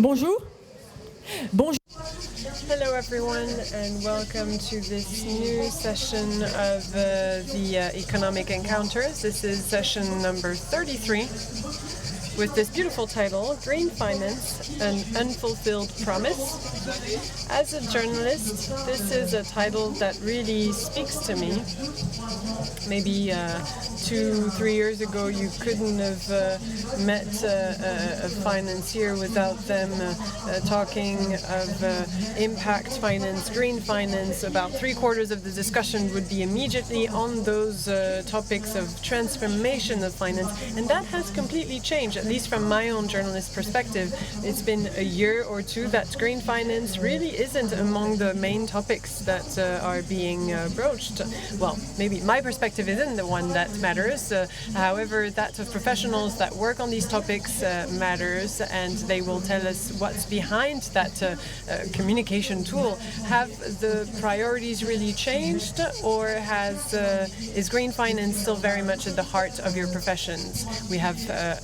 Bonjour. Bonjour. Hello everyone and welcome to this new session of the Economic Encounters. This is session number 33 with this beautiful title, Green Finance, an Unfulfilled Promise. As a journalist, this is a title that really speaks to me. Maybe 2-3 years ago you couldn't have met a financier without them talking of impact finance, green finance. About 3/4 of the discussion would be immediately on those topics of transformation of finance, and that has completely changed, at least from my own journalist perspective. It's been a year or two that green finance really isn't among the main topics that are being broached. Well, maybe my perspective isn't the one that matters. However, that of professionals that work on these topics matters, and they will tell us what's behind that communication tool. Have the priorities really changed, or is green finance still very much at the heart of your professions? We have a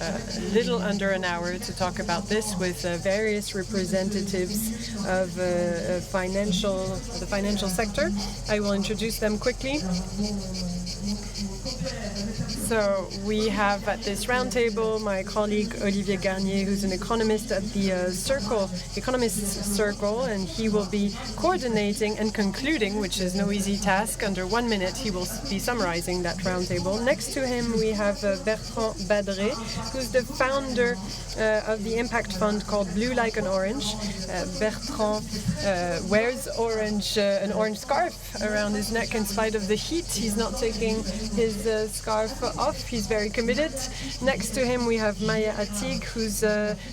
little under an hour to talk about this with various representatives of the financial sector. I will introduce them quickly. So we have at this roundtable my colleague Olivier Garnier, who's an economist at the Economists Circle, and he will be coordinating and concluding, which is no easy task. Under 1 minute, he will be summarizing that roundtable. Next to him, we have Bertrand Badré, who's the founder of the impact fund called Blue Like an Orange. Bertrand wears an orange scarf around his neck in spite of the heat. He's not taking his scarf off. He's very committed. Next to him, we have Maya Atig, who's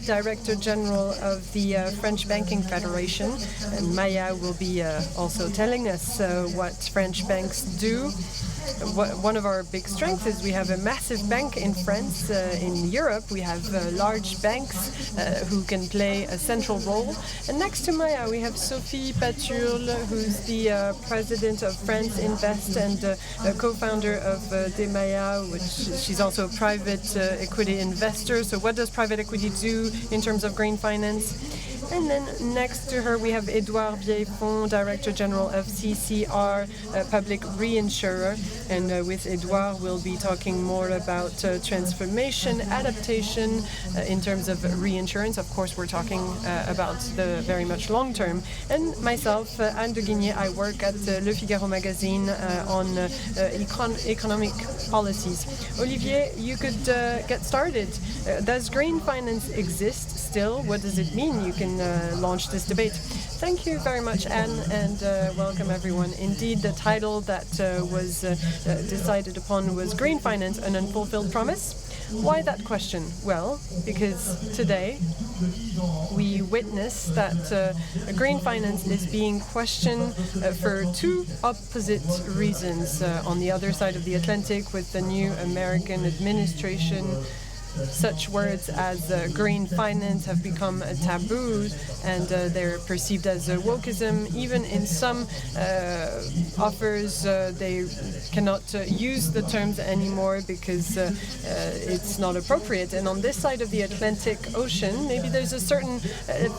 Director General of the French Banking Federation. And Maya will be also telling us what French banks do. One of our big strengths is we have a massive bank in France. In Europe, we have large banks who can play a central role. And next to Maya, we have Sophie Paturle, who's the president of France Invest and a co-founder of Demaya, which she's also a private equity investor. So what does private equity do in terms of green finance? And then next to her, we have Edouard Vieillefond, Director General of CCR, a public reinsurer. And with Edouard, we'll be talking more about transformation, adaptation in terms of reinsurance. Of course, we're talking about the very much long term. And myself, Anne de Guigné, I work at Le Figaro magazine on economic policies. Olivier, you could get started. Does green finance exist still? What does it mean? You can launch this debate. Thank you very much, Anne, and welcome everyone. Indeed, the title that was decided upon was Green Finance, an Unfulfilled Promise. Why that question? Well, because today we witness that green finance is being questioned for two opposite reasons. On the other side of the Atlantic, with the new American administration, such words as green finance have become a taboo, and they're perceived as wokeism. Even in some offers, they cannot use the terms anymore because it's not appropriate. And on this side of the Atlantic Ocean, maybe there's a certain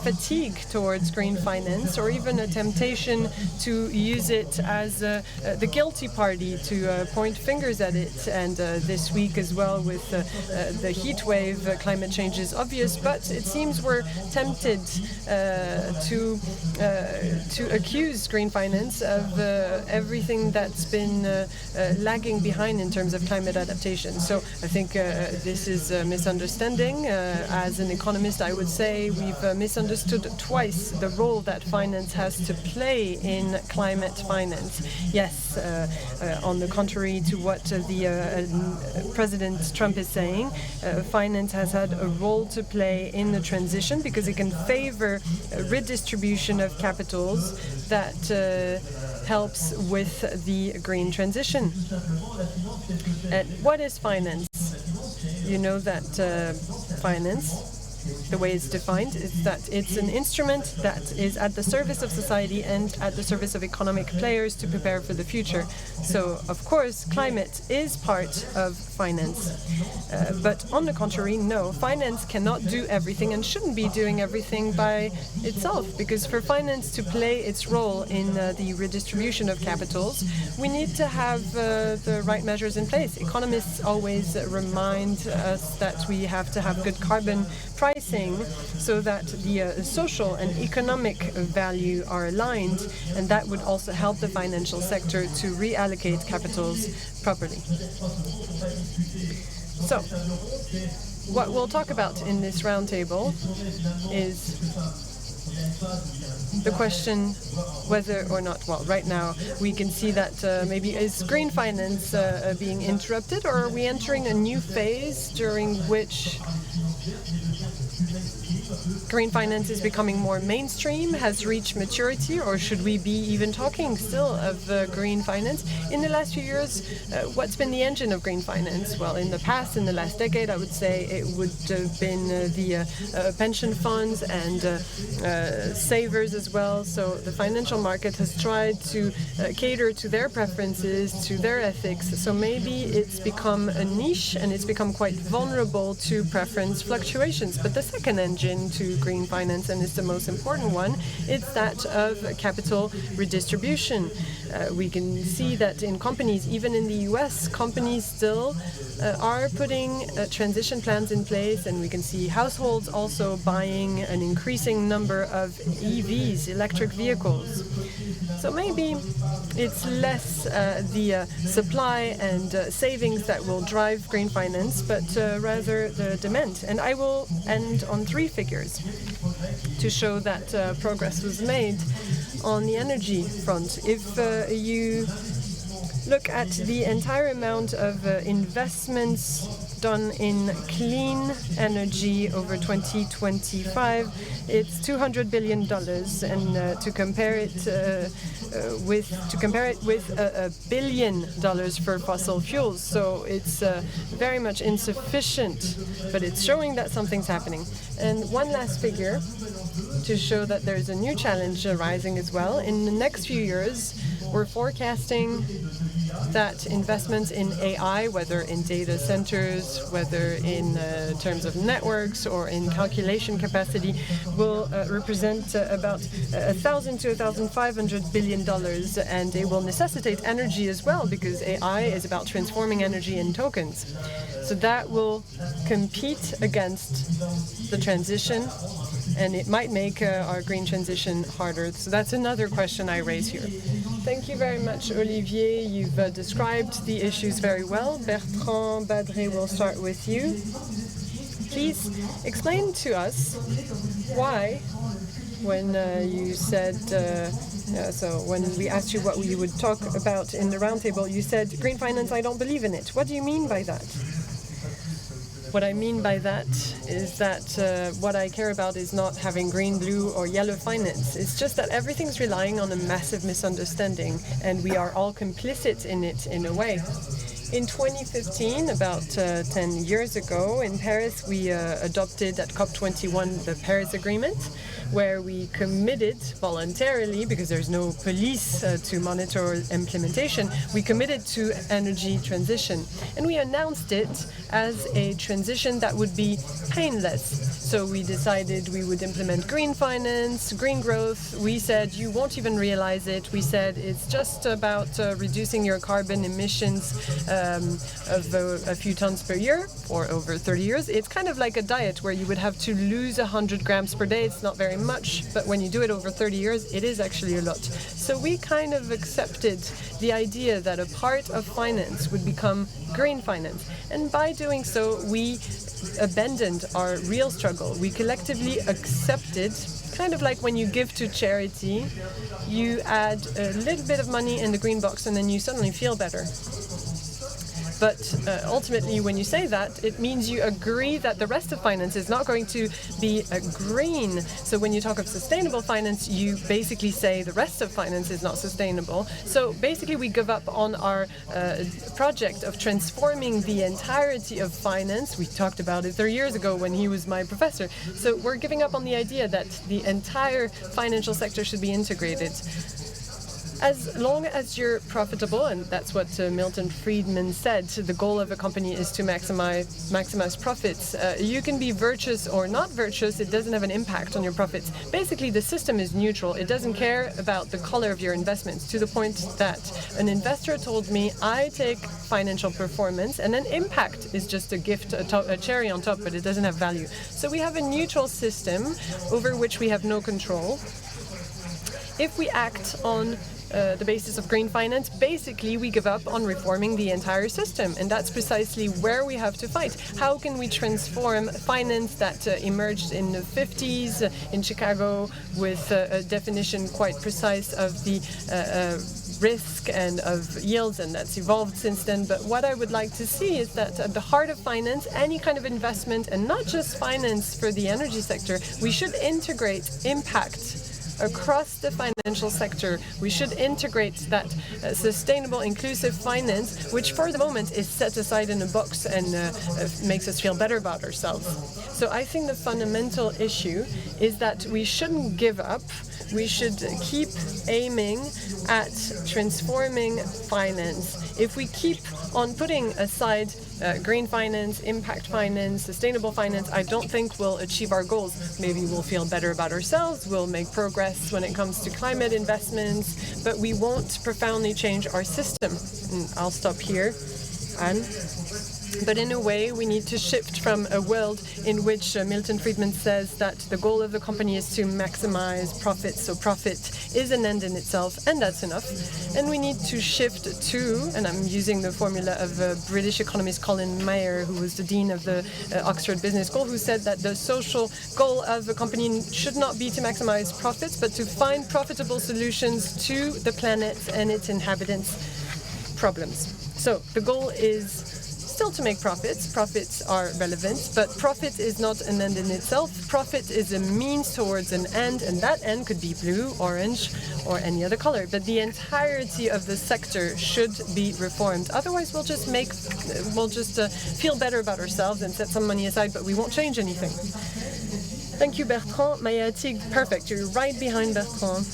fatigue towards green finance, or even a temptation to use it as the guilty party, to point fingers at it. And this week as well, with the heat wave, climate change is obvious, but it seems we're tempted to accuse green finance of everything that's been lagging behind in terms of climate adaptation. So I think this is a misunderstanding. As an economist, I would say we've misunderstood twice the role that finance has to play in climate finance. Yes, on the contrary to what the President Trump is saying, finance has had a role to play in the transition because it can favor redistribution of capitals that helps with the green transition. And what is finance? You know that finance the way it's defined is that it's an instrument that is at the service of society and at the service of economic players to prepare for the future. So, of course, climate is part of finance. But on the contrary, no, finance cannot do everything and shouldn't be doing everything by itself, because for finance to play its role in the redistribution of capitals, we need to have the right measures in place. Economists always remind us that we have to have good carbon pricing so that the social and economic value are aligned, and that would also help the financial sector to reallocate capitals properly. So, what we'll talk about in this roundtable is the question whether or not, well, right now we can see that maybe is green finance being interrupted, or are we entering a new phase during which green finance is becoming more mainstream, has reached maturity, or should we be even talking still of green finance? In the last few years, what's been the engine of green finance? Well, in the past, in the last decade, I would say it would have been the pension funds and savers as well. So the financial market has tried to cater to their preferences, to their ethics. So maybe it's become a niche and it's become quite vulnerable to preference fluctuations. But the second engine to green finance, and it's the most important one, it's that of capital redistribution. We can see that in companies, even in the US, companies still are putting transition plans in place, and we can see households also buying an increasing number of EVs, electric vehicles. So maybe it's less the supply and savings that will drive green finance, but rather the demand. And I will end on 3 figures to show that progress was made on the energy front. If you look at the entire amount of investments done in clean energy over 2025, it's $200 billion, and to compare it with $1 billion for fossil fuels. So it's very much insufficient, but it's showing that something's happening. And one last figure to show that there's a new challenge arising as well. In the next few years, we're forecasting that investments in AI, whether in data centers, whether in terms of networks or in calculation capacity, will represent about $1,000 to $1,500 billion, and it will necessitate energy as well, because AI is about transforming energy in tokens. So that will compete against the transition, and it might make our green transition harder. So that's another question I raise here. Thank you very much, Olivier. You've described the issues very well. Bertrand Badré, will start with you. Please explain to us why, when you said, so when we asked you what we would talk about in the roundtable, you said, green finance, I don't believe in it. What do you mean by that? What I mean by that is that what I care about is not having green, blue, or yellow finance. It's just that everything's relying on a massive misunderstanding, and we are all complicit in it in a way. In 2015, about 10 years ago, in Paris, we adopted at COP21 the Paris Agreement, where we committed voluntarily, because there's no police to monitor implementation, we committed to energy transition. And we announced it as a transition that would be painless. So we decided we would implement green finance, green growth. We said you won't even realize it. We said it's just about reducing your carbon emissions of a few tons per year for over 30 years. It's kind of like a diet where you would have to lose 100 grams per day. It's not very much, but when you do it over 30 years, it is actually a lot. So we kind of accepted the idea that a part of finance would become green finance. And by doing so, we abandoned our real struggle. We collectively accepted, kind of like when you give to charity, you add a little bit of money in the green box and then you suddenly feel better. But ultimately, when you say that, it means you agree that the rest of finance is not going to be green. So when you talk of sustainable finance, you basically say the rest of finance is not sustainable. So basically, we give up on our project of transforming the entirety of finance. We talked about it 30 years ago when he was my professor. So we're giving up on the idea that the entire financial sector should be integrated. As long as you're profitable, and that's what Milton Friedman said, the goal of a company is to maximize profits. You can be virtuous or not virtuous, it doesn't have an impact on your profits. Basically, the system is neutral. It doesn't care about the color of your investments, to the point that an investor told me, I take financial performance, and then impact is just a gift, a cherry on top, but it doesn't have value. So we have a neutral system over which we have no control. If we act on the basis of green finance, basically we give up on reforming the entire system, and that's precisely where we have to fight. How can we transform finance that emerged in the 50s in Chicago with a definition quite precise of the risk and of yields, and that's evolved since then. But what I would like to see is that at the heart of finance, any kind of investment, and not just finance for the energy sector, we should integrate impact across the financial sector. We should integrate that sustainable, inclusive finance, which for the moment is set aside in a box and makes us feel better about ourselves. So I think the fundamental issue is that we shouldn't give up. We should keep aiming at transforming finance. If we keep on putting aside green finance, impact finance, sustainable finance, I don't think we'll achieve our goals. Maybe we'll feel better about ourselves, we'll make progress when it comes to climate investments, but we won't profoundly change our system. And I'll stop here, Anne. But in a way, we need to shift from a world in which Milton Friedman says that the goal of the company is to maximize profits. So profit is an end in itself, and that's enough. And we need to shift to, and I'm using the formula of British economist Colin Mayer, who was the dean of the Oxford Business School, who said that the social goal of a company should not be to maximize profits, but to find profitable solutions to the planet and its inhabitants' problems. So the goal is still to make profits. Profits are relevant, but profit is not an end in itself. Profit is a means towards an end, and that end could be blue, orange, or any other color. But the entirety of the sector should be reformed. Otherwise, we'll just feel better about ourselves and set some money aside, but we won't change anything. Thank you, Bertrand. Mayatig, perfect. You're right behind Bertrand,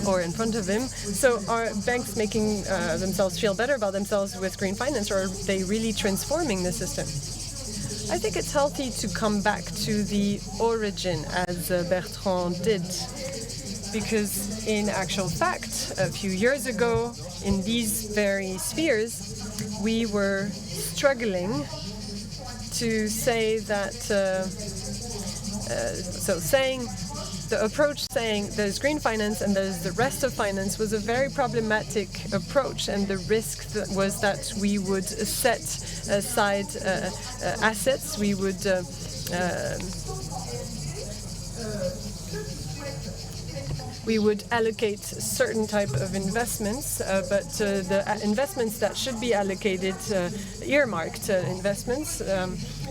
or in front of him. So are banks making themselves feel better about themselves with green finance, or are they really transforming the system? I think it's healthy to come back to the origin, as Bertrand did, because in actual fact, a few years ago, in these very spheres, we were struggling to say that, the approach saying there's green finance and there's the rest of finance was a very problematic approach, and the risk was that we would set aside assets, we would allocate certain type of investments, but the investments that should be allocated, earmarked investments.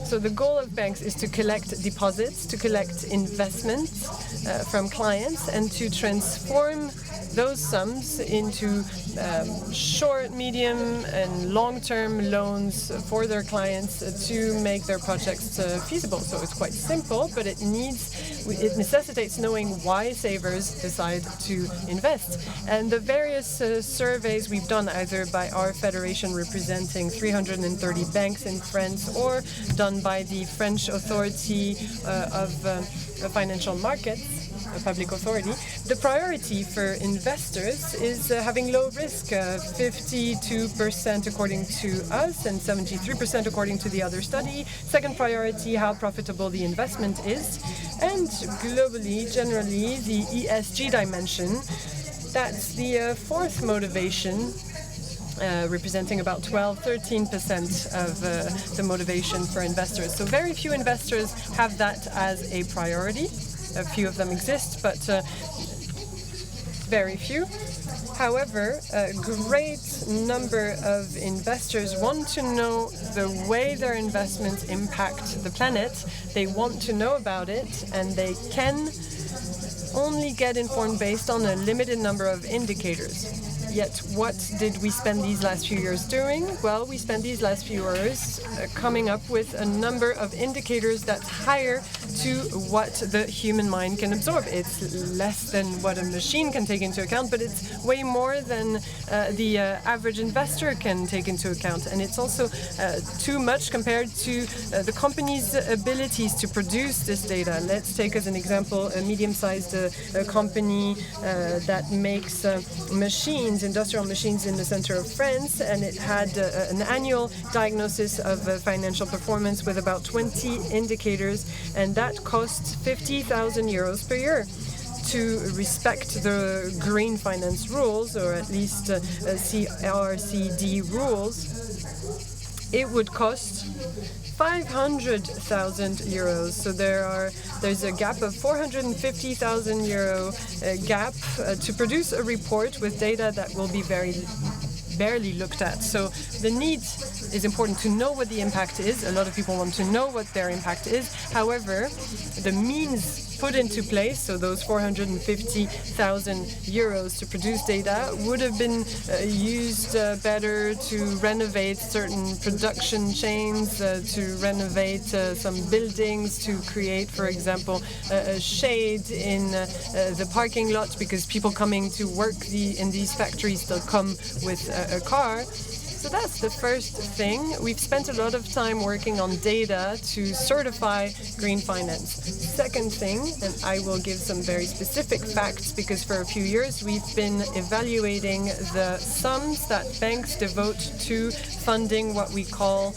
So the goal of banks is to collect deposits, to collect investments from clients, and to transform those sums into short, medium, and long-term loans for their clients to make their projects feasible. So it's quite simple, but it necessitates knowing why savers decide to invest. And the various surveys we've done, either by our federation representing 330 banks in France, or done by the French Authority of Financial Markets, a public authority, the priority for investors is having low risk, 52% according to us and 73% according to the other study. Second priority, how profitable the investment is. And globally, generally, the ESG dimension, that's the fourth motivation, representing about 12-13% of the motivation for investors. So very few investors have that as a priority. A few of them exist, but very few. However, a great number of investors want to know the way their investments impact the planet. They want to know about it, and they can only get informed based on a limited number of indicators. Yet, what did we spend these last few years doing? Well, we spent these last few years coming up with a number of indicators that's higher to what the human mind can absorb. It's less than what a machine can take into account, but it's way more than the average investor can take into account. And it's also too much compared to the company's abilities to produce this data. Let's take as an example a medium-sized company that makes machines, industrial machines in the center of France, and it had an annual diagnosis of financial performance with about 20 indicators, and that costs 50,000 euros per year. To respect the green finance rules, or at least CRCD rules, it would cost 500,000 euros. So there's a gap of 450,000 euro gap to produce a report with data that will be very barely looked at. So the need is important to know what the impact is. A lot of people want to know what their impact is. However, the means put into place, so those 450,000 euros to produce data, would have been used better to renovate certain production chains, to renovate some buildings, to create, for example, a shade in the parking lot, because people coming to work in these factories still come with a car. So that's the first thing. We've spent a lot of time working on data to certify green finance. Second thing, and I will give some very specific facts, because for a few years we've been evaluating the sums that banks devote to funding what we call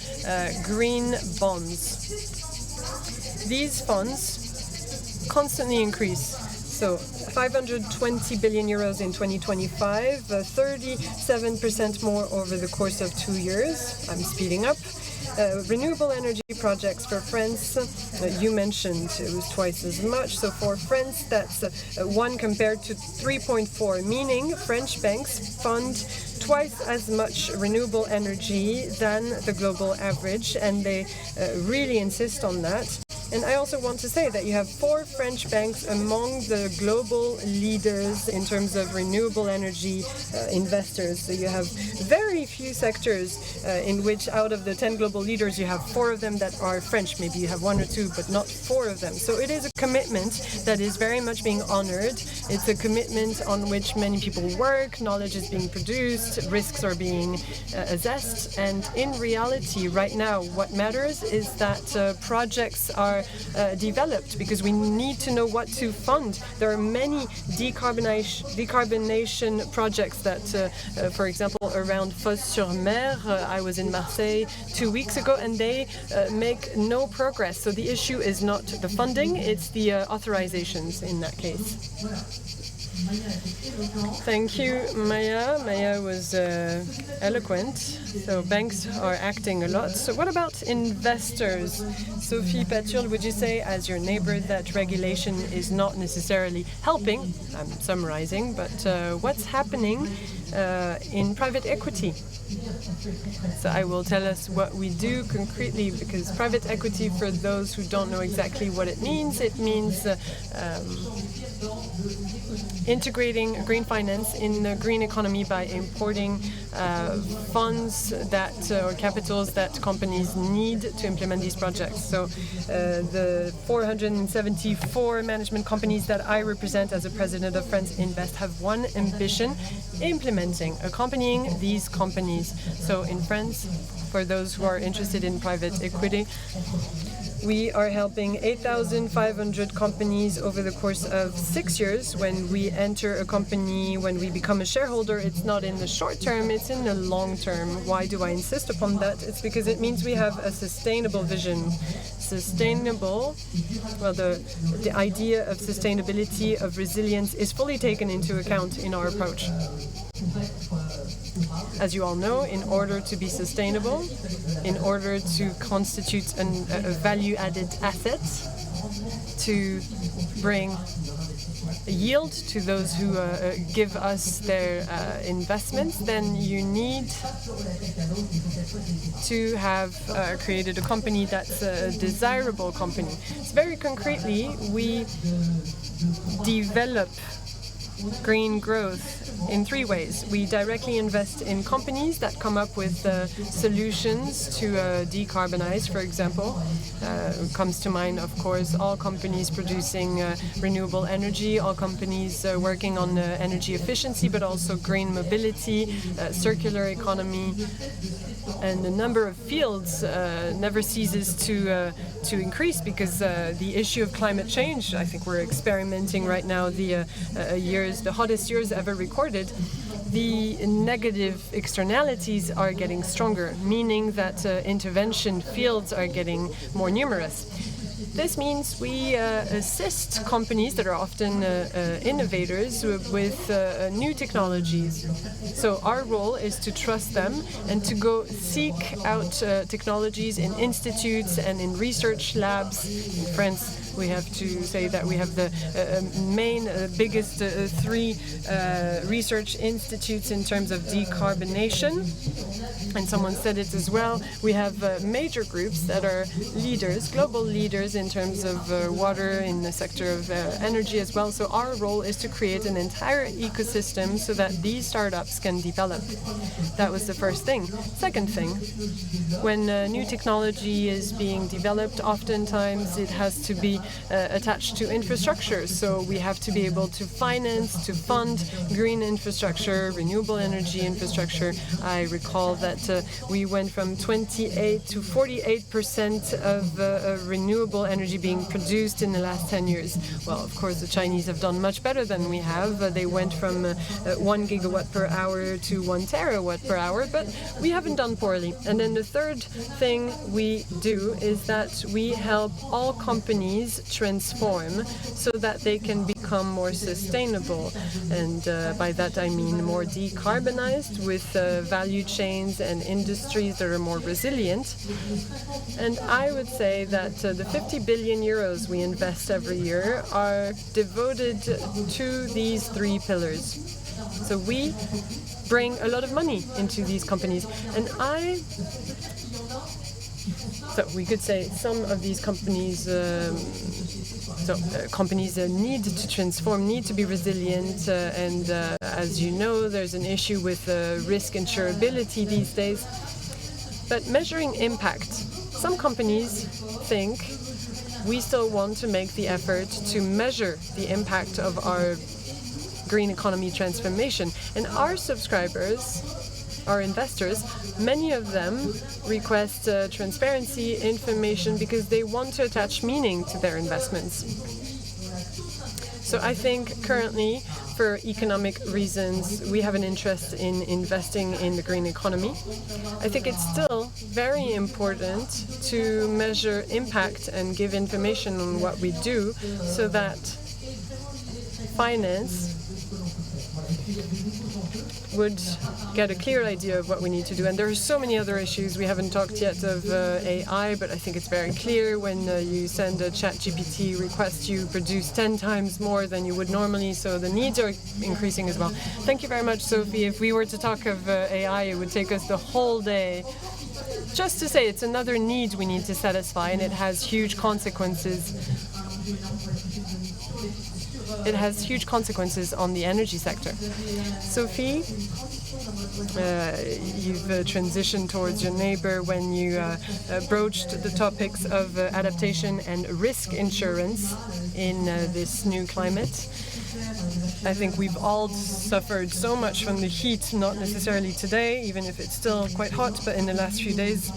green bonds. These funds constantly increase. So 520 billion euros in 2025, 37% more over the course of 2 years. I'm speeding up. Renewable energy projects for France, you mentioned it was twice as much. So for France, that's 1 compared to 3.4, meaning French banks fund twice as much renewable energy than the global average, and they really insist on that. And I also want to say that you have 4 French banks among the global leaders in terms of renewable energy investors. So you have very few sectors in which out of the 10 global leaders, you have 4 of them that are French. Maybe you have 1 or 2, but not 4 of them. So it is a commitment that is very much being honored. It's a commitment on which many people work, knowledge is being produced, risks are being assessed. And in reality, right now, what matters is that projects are developed, because we need to know what to fund. There are many decarbonization projects that, for example, around Fos-sur-Mer, I was in Marseille 2 weeks ago, and they make no progress. So the issue is not the funding, it's the authorizations in that case. Thank you, Maya. Maya was eloquent. So banks are acting a lot. So what about investors? Sophie Paturle, would you say, as your neighbor, that regulation is not necessarily helping? I'm summarizing, but what's happening in private equity? So I will tell us what we do concretely, because private equity, for those who don't know exactly what it means integrating green finance in the green economy by importing funds that or capitals that companies need to implement these projects. So the 474 management companies that I represent as a president of France Invest have one ambition: accompanying these companies. So in France, for those who are interested in private equity, we are helping 8,500 companies over the course of 6 years. When we enter a company, when we become a shareholder, it's not in the short term, it's in the long term. Why do I insist upon that? It's because it means we have a sustainable vision. Sustainable, well, the idea of sustainability, of resilience, is fully taken into account in our approach. As you all know, in order to be sustainable, in order to constitute a value-added asset, to bring yield to those who give us their investments, then you need to have created a company that's a desirable company. So very concretely, we develop green growth in three ways. We directly invest in companies that come up with solutions to decarbonize, for example. Comes to mind, of course, all companies producing renewable energy, all companies working on energy efficiency, but also green mobility, circular economy. And the number of fields never ceases to increase because the issue of climate change, I think we're experimenting right now the hottest years ever recorded. The negative externalities are getting stronger, meaning that intervention fields are getting more numerous. This means we assist companies that are often innovators with new technologies. So our role is to trust them and to go seek out technologies in institutes and in research labs. In France, we have to say that we have the biggest three research institutes in terms of decarbonization. And someone said it as well. We have major groups that are leaders, global leaders in terms of water, in the sector of energy as well. So our role is to create an entire ecosystem so that these startups can develop. That was the first thing. Second thing, when new technology is being developed, oftentimes it has to be attached to infrastructure. So we have to be able to finance, to fund green infrastructure, renewable energy infrastructure. I recall that we went from 28 to 48% of renewable energy being produced in the last 10 years. Well, of course, the Chinese have done much better than we have. They went from 1 gigawatt per hour to 1 terawatt per hour, but we haven't done poorly. And then the third thing we do is that we help all companies transform so that they can become more sustainable. And by that I mean more decarbonized with value chains and industries that are more resilient. And I would say that the 50 billion euros we invest every year are devoted to these three pillars. So we bring a lot of money into these companies. And so we could say some of these companies companies need to transform, need to be resilient, and as you know, there's an issue with risk insurability these days. But measuring impact, some companies think we still want to make the effort to measure the impact of our green economy transformation. And our subscribers, our investors, many of them request transparency, information, because they want to attach meaning to their investments. So I think currently, for economic reasons, we have an interest in investing in the green economy. I think it's still very important to measure impact and give information on what we do so that finance would get a clear idea of what we need to do. And there are so many other issues. We haven't talked yet of AI, but I think it's very clear when you send a ChatGPT request, you produce 10 times more than you would normally, so the needs are increasing as well. Thank you very much, Sophie. If we were to talk of AI, it would take us the whole day. Just to say, it's another need we need to satisfy, and it has huge consequences. It has huge consequences on the energy sector. Sophie, you've transitioned towards your neighbor when you broached the topics of adaptation and risk insurance in this new climate. I think we've all suffered so much from the heat, not necessarily today, even if it's still quite hot, but in the last few days,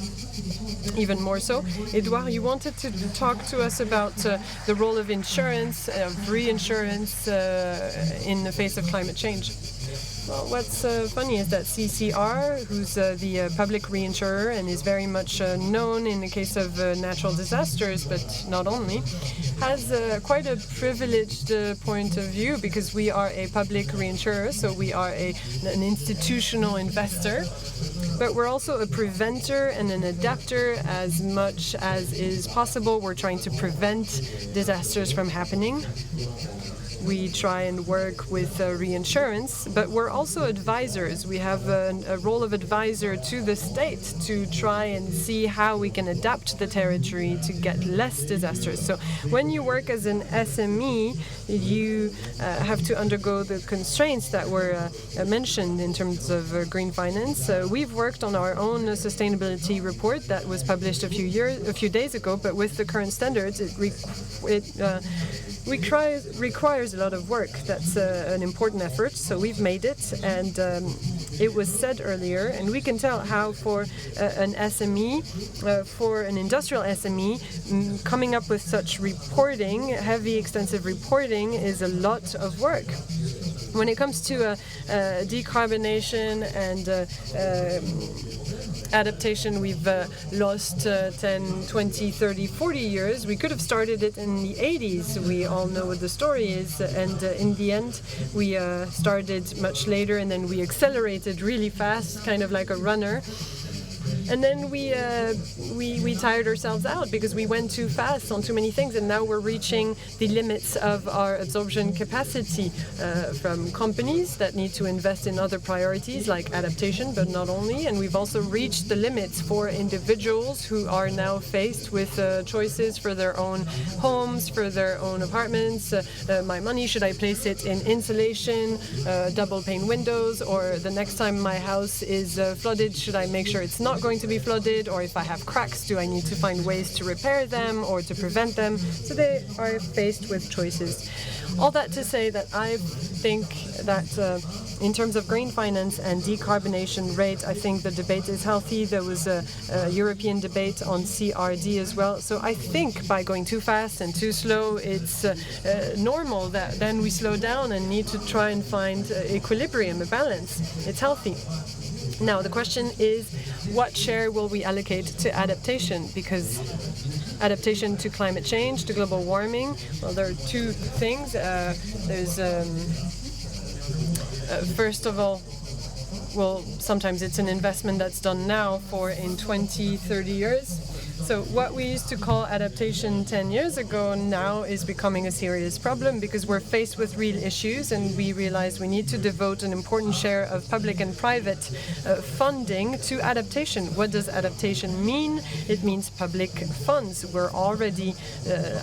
even more so. Edouard, you wanted to talk to us about the role of insurance, of reinsurance in the face of climate change. Well, what's funny is that CCR, who's the public reinsurer and is very much known in the case of natural disasters, but not only, has quite a privileged point of view because we are a public reinsurer, so we are an institutional investor, but we're also a preventer and an adapter as much as is possible. We're trying to prevent disasters from happening. we try and work with reinsurance, but we're also advisors. We have a role of advisor to the state to try and see how we can adapt the territory to get less disasters. So when you work as an SME, you have to undergo the constraints that were mentioned in terms of green finance. We've worked on our own sustainability report that was published a few days ago, but with the current standards, it requires a lot of work. That's an important effort, so we've made it, and it was said earlier, and we can tell how for an SME, for an industrial SME, coming up with such reporting, heavy, extensive reporting, is a lot of work. When it comes to decarbonization and adaptation, we've lost 10, 20, 30, 40 years. We could have started it in the 80s. We all know what the story is. And in the end, we started much later, and then we accelerated really fast, kind of like a runner. And then we tired ourselves out because we went too fast on too many things, and now we're reaching the limits of our absorption capacity from companies that need to invest in other priorities like adaptation, but not only. And we've also reached the limits for individuals who are now faced with choices for their own homes, for their own apartments. My money, should I place it in insulation, double pane windows, or the next time my house is flooded, should I make sure it's not going to be flooded, or if I have cracks, do I need to find ways to repair them or to prevent them? So they are faced with choices. All that to say that I think that in terms of green finance and decarbonization rate, I think the debate is healthy. There was a European debate on CRD as well. So I think by going too fast and too slow, it's normal that then we slow down and need to try and find equilibrium, a balance. It's healthy. Now, the question is, what share will we allocate to adaptation? Because adaptation to climate change, to global warming, well, there are two things. There's, first of all, well, sometimes it's an investment that's done now for in 20, 30 years. So what we used to call adaptation 10 years ago now is becoming a serious problem because we're faced with real issues, and we realize we need to devote an important share of public and private funding to adaptation. What does adaptation mean? It means public funds. We're already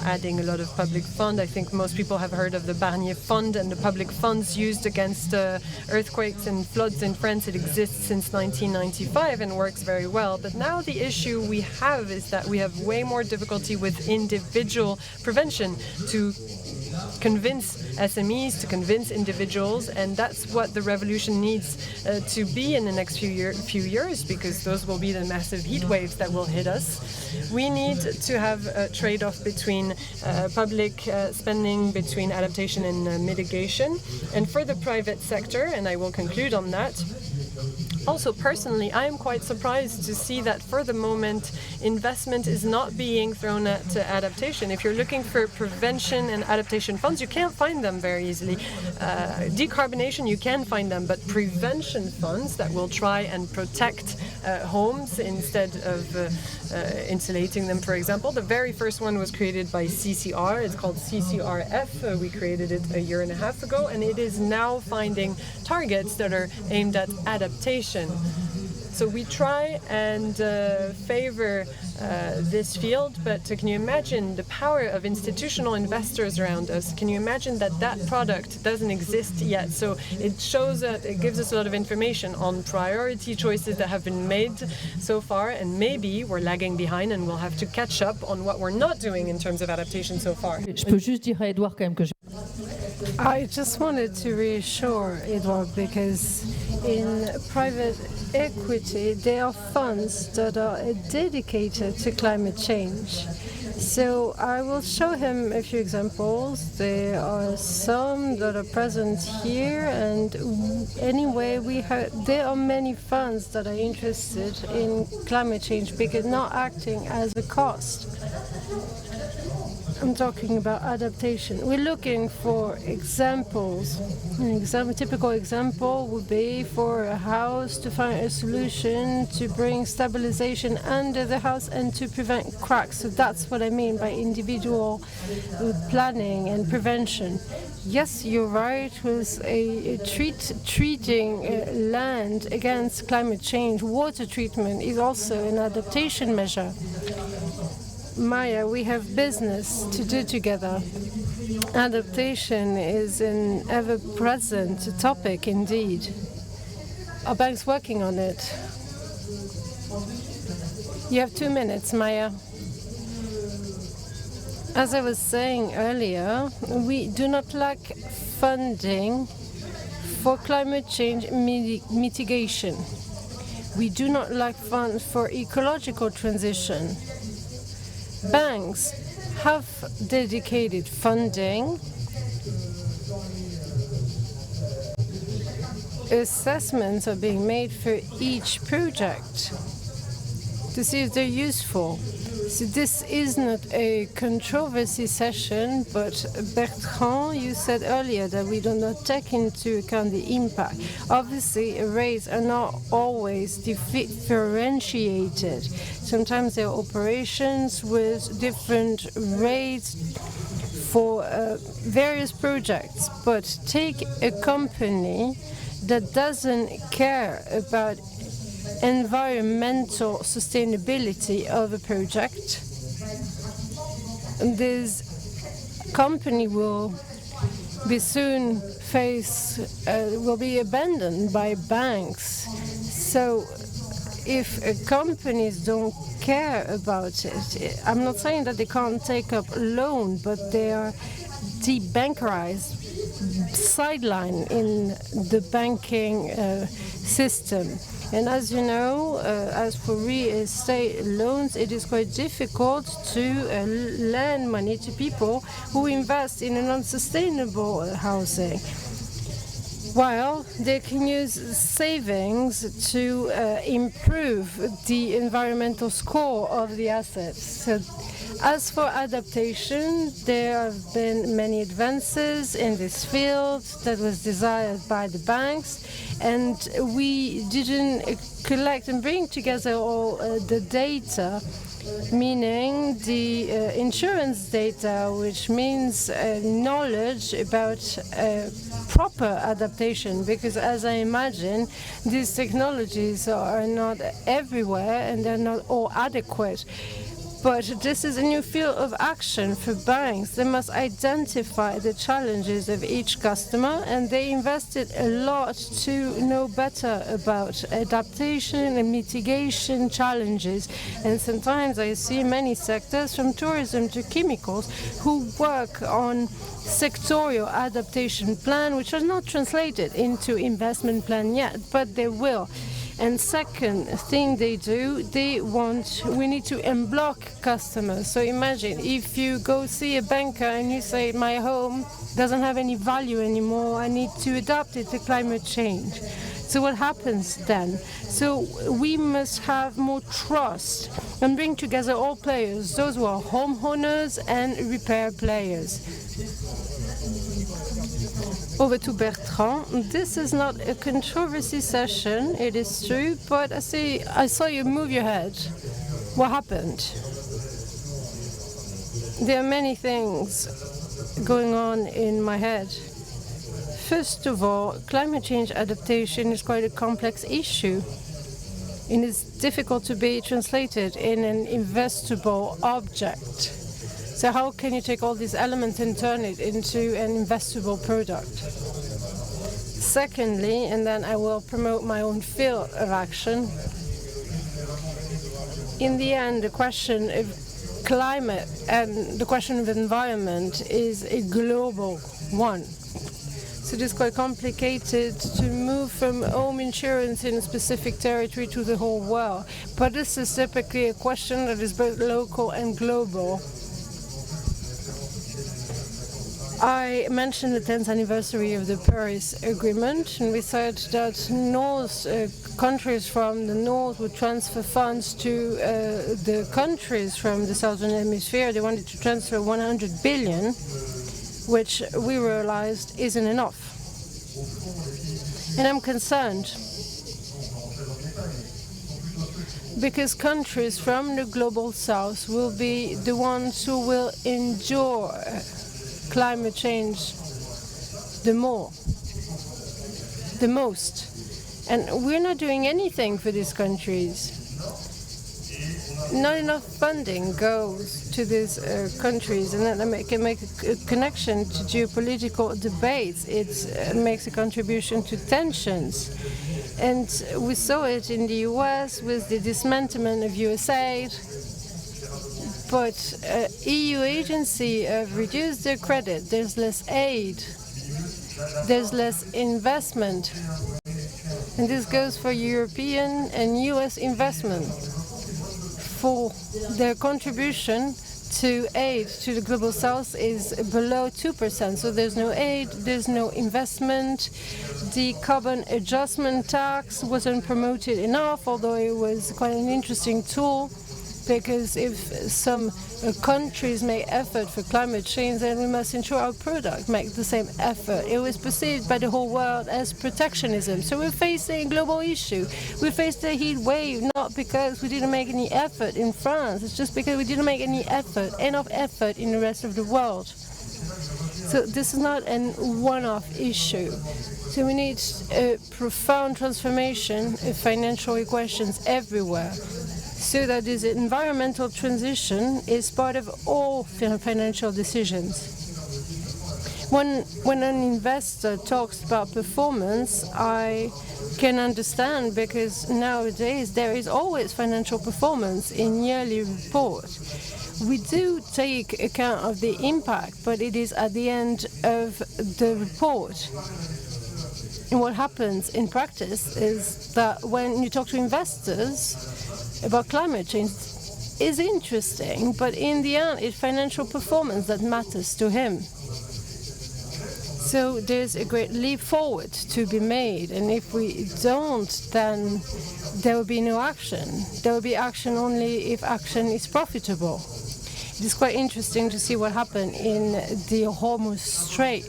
adding a lot of public fund. I think most people have heard of the Barnier Fund and the public funds used against earthquakes and floods in France. It exists since 1995 and works very well. But now the issue we have is that we have way more difficulty with individual prevention to convince SMEs, to convince individuals, and that's what the revolution needs to be in the next few years, because those will be the massive heat waves that will hit us. We need to have a trade-off between public spending, between adaptation and mitigation, and for the private sector, and I will conclude on that. Also, personally, I am quite surprised to see that for the moment, investment is not being thrown at adaptation. If you're looking for prevention and adaptation funds, you can't find them very easily. Decarbonization, you can find them, but prevention funds that will try and protect homes instead of insulating them, for example. The very first one was created by CCR. It's called CCRF. We created it a year and a half ago, and it is now finding targets that are aimed at adaptation. So we try and favor this field, but can you imagine the power of institutional investors around us? Can you imagine that that product doesn't exist yet? So it shows, it gives us a lot of information on priority choices that have been made so far, and maybe we're lagging behind and we'll have to catch up on what we're not doing in terms of adaptation so far. Je peux juste dire à Edouard quand même que I just wanted to reassure Edouard, because in private equity there are funds that are dedicated to climate change. So I will show him a few examples. There are some that are present here, and anyway, there are many funds that are interested in climate change because not acting as a cost. I'm talking about adaptation. We're looking for examples. A typical example would be for a house to find a solution to bring stabilization under the house and to prevent cracks. So that's what I mean by individual planning and prevention. Yes, you're right, with treating land against climate change. Water treatment is also an adaptation measure. Maya, we have business to do together. Adaptation is an ever-present topic indeed. Our bank's working on it. You have 2 minutes, Maya. As I was saying earlier, we do not lack funding for climate change mitigation. We do not lack funds for ecological transition. Banks have dedicated funding. Assessments are being made for each project to see if they're useful. So this is not a controversy session, but Bertrand, you said earlier that we do not take into account the impact. Obviously, rates are not always differentiated. Sometimes there are operations with different rates for various projects. But take a company that doesn't care about environmental sustainability of a project. This company will be soon will be abandoned by banks. So if companies don't care about it, I'm not saying that they can't take up a loan, but they are de-bankerized, sidelined in the banking system. And as you know, as for real estate loans, it is quite difficult to lend money to people who invest in an unsustainable housing, while they can use savings to improve the environmental score of the assets. So, as for adaptation, there have been many advances in this field that was desired by the banks, and we didn't collect and bring together all the data, meaning the insurance data, which means knowledge about proper adaptation, because as I imagine, these technologies are not everywhere and they're not all adequate. But this is a new field of action for banks. They must identify the challenges of each customer, and they invested a lot to know better about adaptation and mitigation challenges. And sometimes I see many sectors, from tourism to chemicals, who work on sectorial adaptation plan, which are not translated into investment plan yet, but they will. And second thing they do, we need to unblock customers. So imagine if you go see a banker and you say, my home doesn't have any value anymore, I need to adapt it to climate change. So what happens then? So we must have more trust and bring together all players, those who are homeowners and repair players. Over to Bertrand. This is not a controversy session, it is true, but I saw you move your head. What happened? There are many things going on in my head. First of all, climate change adaptation is quite a complex issue. It is difficult to be translated in an investable object. So how can you take all these elements and turn it into an investable product? Secondly, and then I will promote my own field of action, in the end, the question of climate and the question of environment is a global one. So it is quite complicated to move from home insurance in a specific territory to the whole world. But this is typically a question that is both local and global. I mentioned the 10th anniversary of the Paris Agreement, and we said that countries from the north would transfer funds to the countries from the southern hemisphere. They wanted to transfer 100 billion, which we realized isn't enough. And I'm concerned because countries from the global south will be the ones who will endure climate change the most. And we're not doing anything for these countries. Not enough funding goes to these countries, and then I can make a connection to geopolitical debates. It makes a contribution to tensions. And we saw it in the US with the dismantlement of USAID. But EU agencies have reduced their credit. There's less aid. There's less investment. And this goes for European and US investment. For their contribution to aid to the global south is below 2%. So there's no aid, there's no investment. The carbon adjustment tax wasn't promoted enough, although it was quite an interesting tool, because if some countries make effort for climate change, then we must ensure our product make the same effort. It was perceived by the whole world as protectionism. So we're facing a global issue. We faced a heat wave not because we didn't make any effort in France. It's just because we didn't make enough effort in the rest of the world. So this is not a one-off issue. So we need a profound transformation of financial equations everywhere, so that this environmental transition is part of all financial decisions. When an investor talks about performance, I can understand, because nowadays there is always financial performance in yearly reports. We do take account of the impact, but it is at the end of the report. And what happens in practice is that when you talk to investors about climate change, is interesting, but in the end, it's financial performance that matters to him. So there's a great leap forward to be made, and if we don't, then there will be no action. There will be action only if action is profitable. It is quite interesting to see what happened in the Hormuz Strait.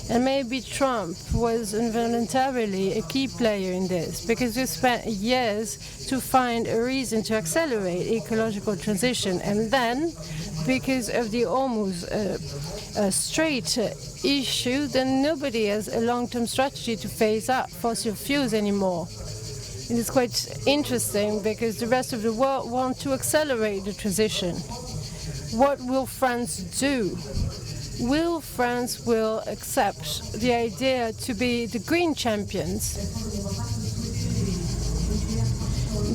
And maybe Trump was involuntarily a key player in this, because we spent years to find a reason to accelerate ecological transition. And then, because of the Hormuz Strait issue, then nobody has a long-term strategy to phase out fossil fuels anymore. It is quite interesting, because the rest of the world wants to accelerate the transition. What will France do? Will France accept the idea to be the green champions?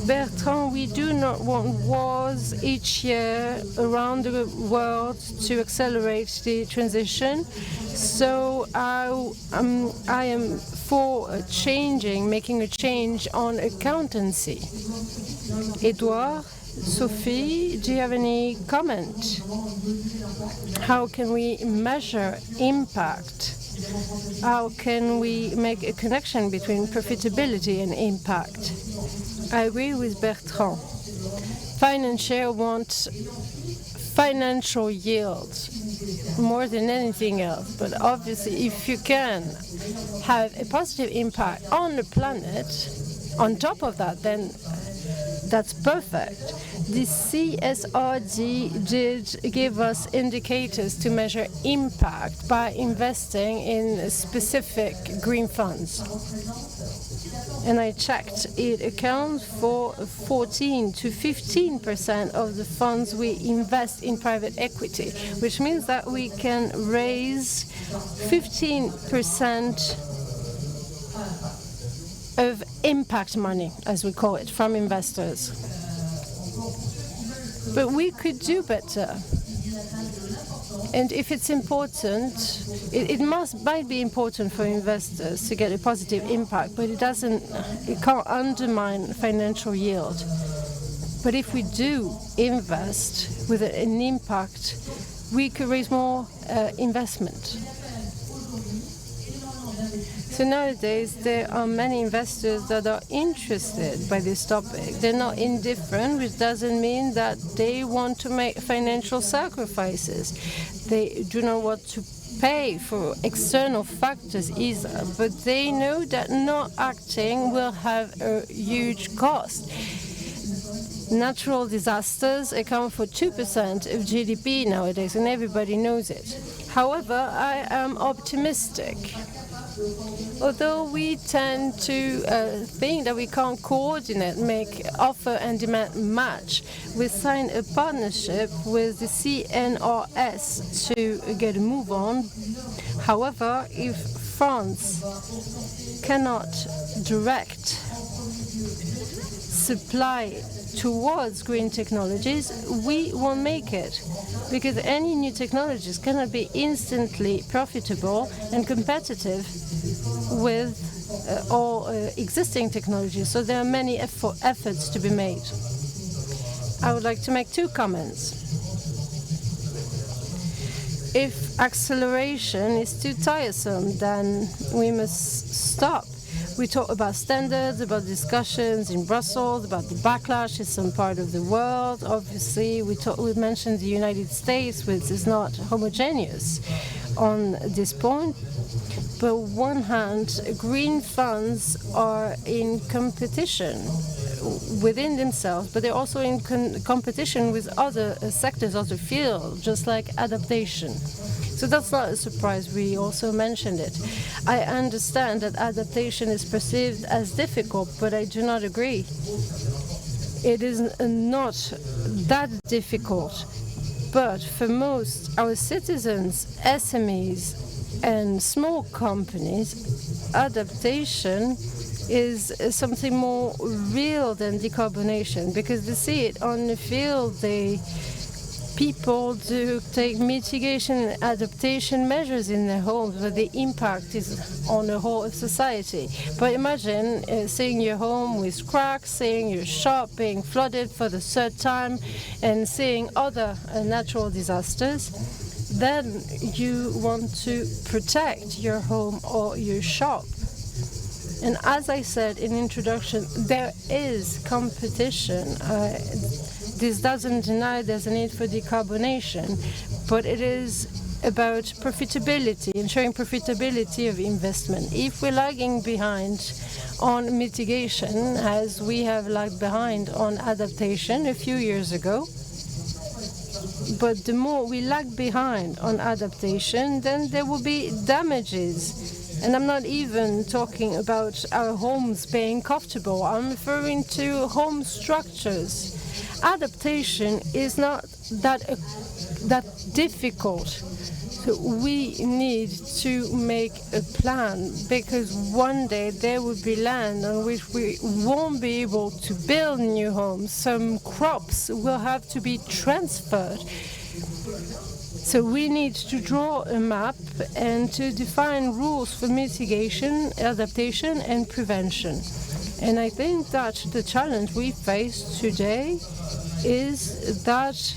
Bertrand, we do not want wars each year around the world to accelerate the transition. So I am for making a change on accountancy. Edouard, Sophie, do you have any comment? How can we measure impact? How can we make a connection between profitability and impact? I agree with Bertrand. Financiers want financial yield more than anything else. But obviously, if you can have a positive impact on the planet, on top of that, then that's perfect. The CSRD did give us indicators to measure impact by investing in specific green funds. And I checked, it accounts for 14 to 15% of the funds we invest in private equity, which means that we can raise 15% of impact money, as we call it, from investors. But we could do better. And if it's important, it might be important for investors to get a positive impact, but it can't undermine financial yield. But if we do invest with an impact we could raise more investment. So nowadays, there are many investors that are interested by this topic. They're not indifferent, which doesn't mean that they want to make financial sacrifices. They do not want to pay for external factors either, but they know that not acting will have a huge cost. Natural disasters account for 2% of GDP nowadays, and everybody knows it. However, I am optimistic. Although we tend to think that we can't coordinate, make offer and demand match, we signed a partnership with the CNRS to get a move on. However, if France cannot direct supply towards green technologies, we won't make it, because any new technologies cannot be instantly profitable and competitive with all existing technologies. So there are many efforts to be made. I would like to make two comments. If acceleration is too tiresome, then we must stop. We talk about standards, about discussions in Brussels, about the backlash in some part of the world. Obviously, we mentioned the United States, which is not homogeneous on this point. But on one hand, green funds are in competition within themselves, but they're also in competition with other sectors, other fields, just like adaptation. So that's not a surprise. We also mentioned it. I understand that adaptation is perceived as difficult, but I do not agree. It is not that difficult. But for most our citizens, SMEs, and small companies, adaptation is something more real than decarbonization, because they see it on the field. People do take mitigation and adaptation measures in their homes, but the impact is on the whole of society. But imagine seeing your home with cracks, seeing your shop being flooded for the third time, and seeing other natural disasters. Then you want to protect your home or your shop. And as I said in introduction, there is competition. This doesn't deny there's a need for decarbonation, but it is about profitability, ensuring profitability of investment. If we're lagging behind on mitigation, as we have lagged behind on adaptation a few years ago, but the more we lag behind on adaptation, then there will be damages. And I'm not even talking about our homes being comfortable. I'm referring to home structures. Adaptation is not that difficult. So we need to make a plan, because one day there will be land on which we won't be able to build new homes. Some crops will have to be transferred. So we need to draw a map and to define rules for mitigation, adaptation, and prevention. And I think that the challenge we face today is that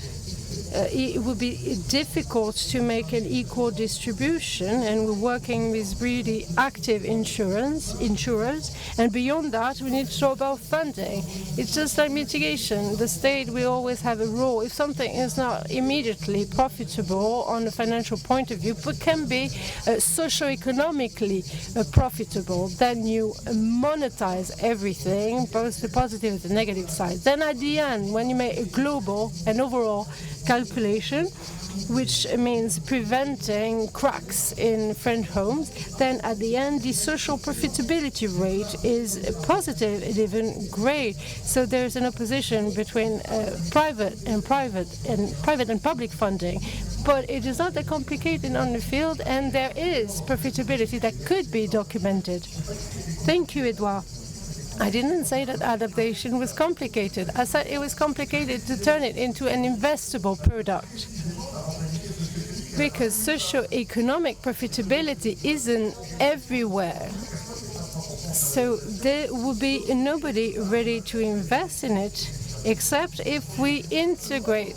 it would be difficult to make an equal distribution, and we're working with really active insurers. And beyond that, we need to talk about funding. It's just like mitigation. The state will always have a role. If something is not immediately profitable on a financial point of view, but can be socio-economically profitable, then you monetize everything, both the positive and the negative side. Then at the end, when you make a global and overall calculation, which means preventing cracks in French homes, then at the end the social profitability rate is positive and even great. So there's an opposition between private and public funding. But it is not that complicated on the field, and there is profitability that could be documented. Thank you, Edouard. I didn't say that adaptation was complicated. I said it was complicated to turn it into an investable product, because socio-economic profitability isn't everywhere. So there will be nobody ready to invest in it, except if we integrate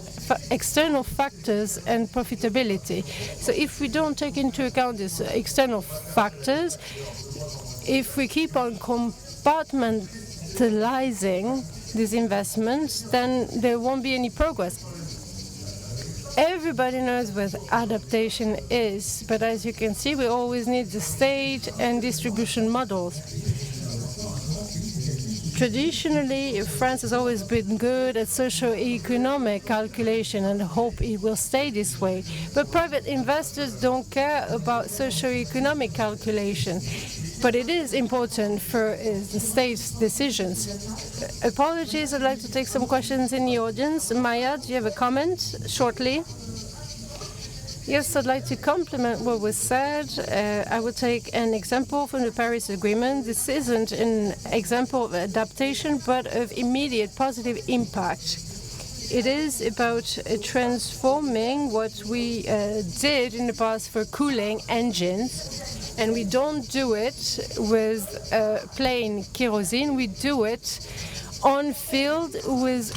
external factors and profitability. So if we don't take into account these external factors, if we keep on compartmentalizing these investments, then there won't be any progress. Everybody knows what adaptation is, but as you can see, we always need the state and distribution models. Traditionally, France has always been good at socio-economic calculation and hope it will stay this way. But private investors don't care about socio-economic calculation. But it is important for the state's decisions. Apologies, I'd like to take some questions in the audience. Maya, do you have a comment shortly? Yes, I'd like to complement what was said. I would take an example from the Paris Agreement. This isn't an example of adaptation, but of immediate positive impact. It is about transforming what we did in the past for cooling engines, and we don't do it with plain kerosene. We do it on field with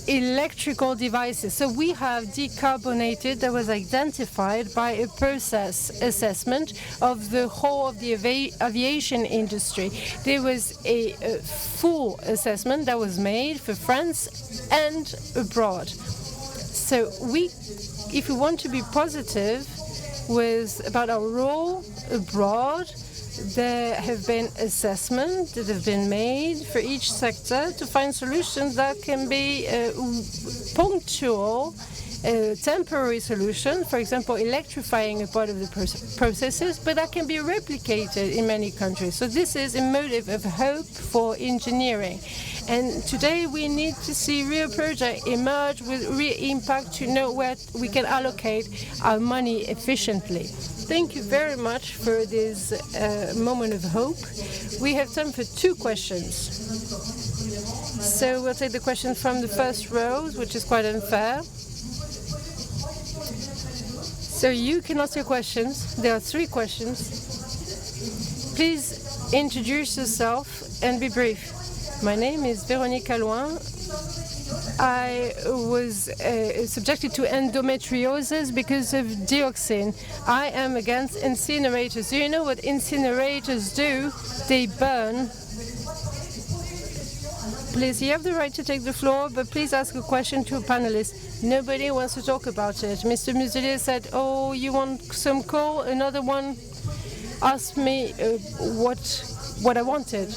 electrical devices. So we have decarbonated, that was identified by a process assessment of the whole of the aviation industry. There was a full assessment that was made for France and abroad. So if we want to be positive about our role abroad, there have been assessments that have been made for each sector to find solutions that can be punctual, temporary solutions, for example, electrifying a part of the processes, but that can be replicated in many countries. So this is a motive of hope for engineering. And today we need to see real projects emerge with real impact to know where we can allocate our money efficiently. Thank you very much for this moment of hope. We have time for 2 questions. So we'll take the question from the first row, which is quite unfair. So you can ask your questions. There are 3 questions. Please introduce yourself and be brief. My name is Véronique Allouin. I was subjected to endometriosis because of dioxin. I am against incinerators. Do you know what incinerators do? They burn. Please, you have the right to take the floor, but please ask a question to a panelist. Nobody wants to talk about it. Mr. Muselier said, oh, you want some coal? Another one asked me what I wanted.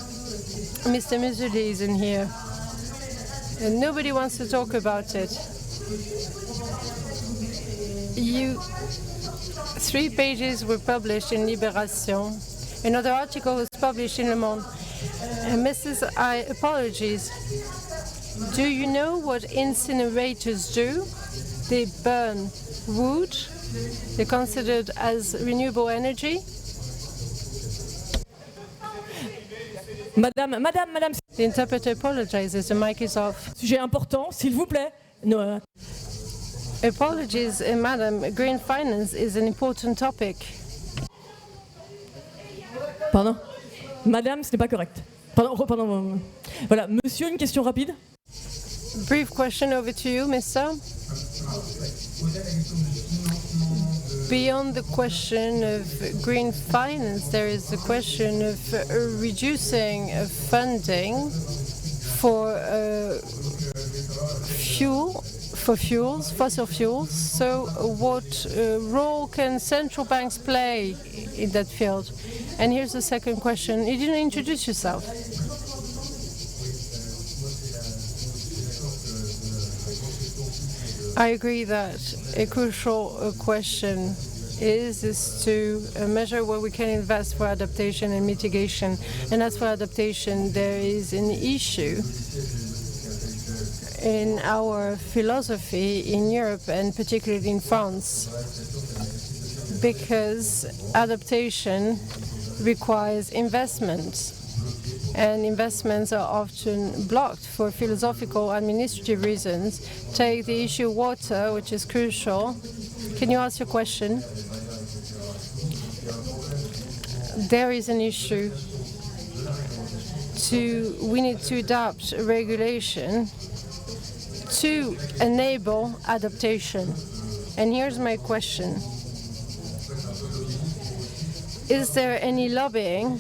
Mr. Muselier isn't here. And nobody wants to talk about it. 3 pages were published in Libération. Another article was published in Le Monde. Mrs. I, apologies. Do you know what incinerators do? They burn wood. They're considered as renewable energy. Madame. The interpreter apologizes. The mic is off. Sujet important, s'il vous plaît. No. Apologies, madam. Green finance is an important topic. Pardon. Madame, ce n'est pas correct. Pardon. Voilà, monsieur, une question rapide. Brief question over to you, mister. Beyond the question of green finance, there is the question of reducing funding for fossil fuels. So what role can central banks play in that field? And here's the second question. You didn't introduce yourself. I agree that a crucial question is to measure where we can invest for adaptation and mitigation. And as for adaptation, there is an issue in our philosophy in Europe and particularly in France, because adaptation requires investment. And investments are often blocked for philosophical administrative reasons. Take the issue of water, which is crucial. Can you ask your question? There is an issue. We need to adapt regulation to enable adaptation. And here's my question. Is there any lobbying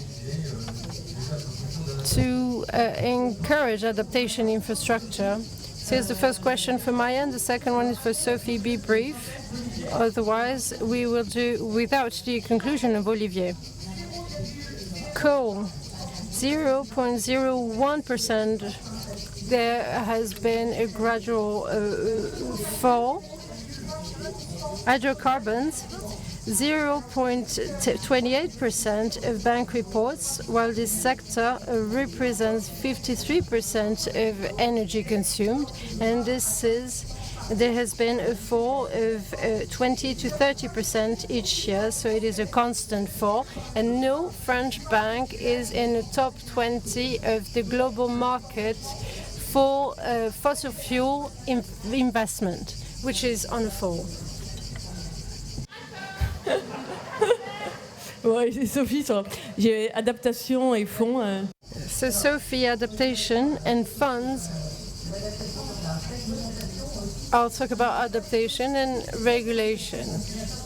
to encourage adaptation infrastructure? So here's the first question from my end. The second one is for Sophie. Be brief. Otherwise, we will do without the conclusion of Olivier. Coal, 0.01%. There has been a gradual fall. Hydrocarbons, 0.28% of bank reports, while this sector represents 53% of energy consumed, and there has been a fall of 20 to 30% each year, so it is a constant fall, and no French bank is in the top 20 of the global market for fossil fuel investment, which is on a fall. Ouais, c'est Sophie sur adaptation et fonds. So Sophie, adaptation and funds. I'll talk about adaptation and regulation.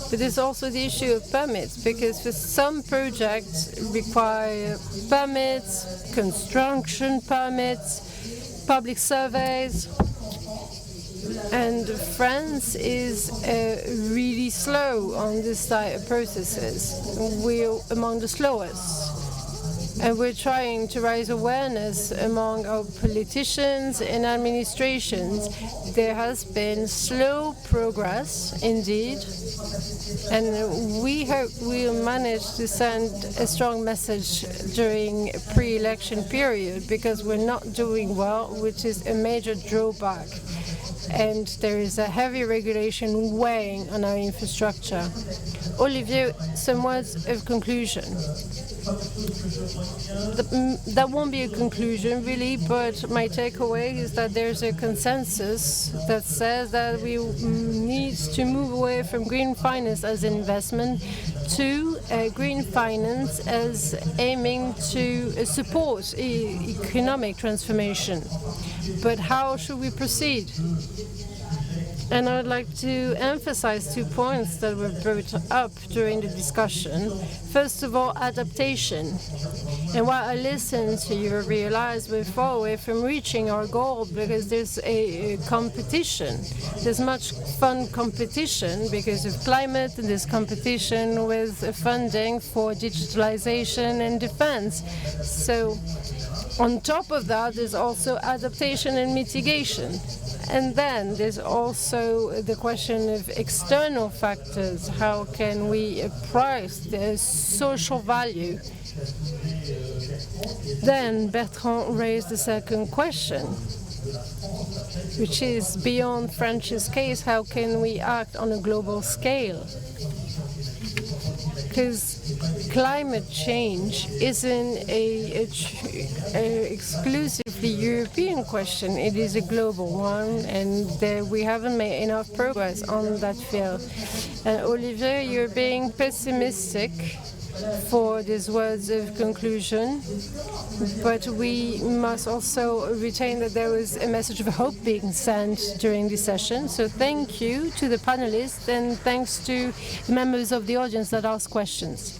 But there's also the issue of permits, because for some projects require permits, construction permits, public surveys. And France is really slow on this type of processes. We're among the slowest. And we're trying to raise awareness among our politicians and administrations. There has been slow progress, indeed. And we hope we'll manage to send a strong message during a pre-election period, because we're not doing well, which is a major drawback. And there is a heavy regulation weighing on our infrastructure. Olivier, some words of conclusion. That won't be a conclusion, really, but my takeaway is that there's a consensus that says that we need to move away from green finance as an investment to green finance as aiming to support economic transformation. But how should we proceed? And I would like to emphasize 2 points that were brought up during the discussion. First of all, adaptation. And while I listen to you, I realize we're far away from reaching our goal, because there's a competition. There's much fun competition because of climate, and there's competition with funding for digitalization and defense. So on top of that, there's also adaptation and mitigation. And then there's also the question of external factors. How can we price the social value? Then Bertrand raised the second question, which is beyond France's case, how can we act on a global scale? Because climate change isn't a exclusively European question. It is a global one, and we haven't made enough progress on that field. And Olivier, you're being pessimistic for these words of conclusion, but we must also retain that there was a message of hope being sent during this session. So thank you to the panelists, and thanks to the members of the audience that asked questions.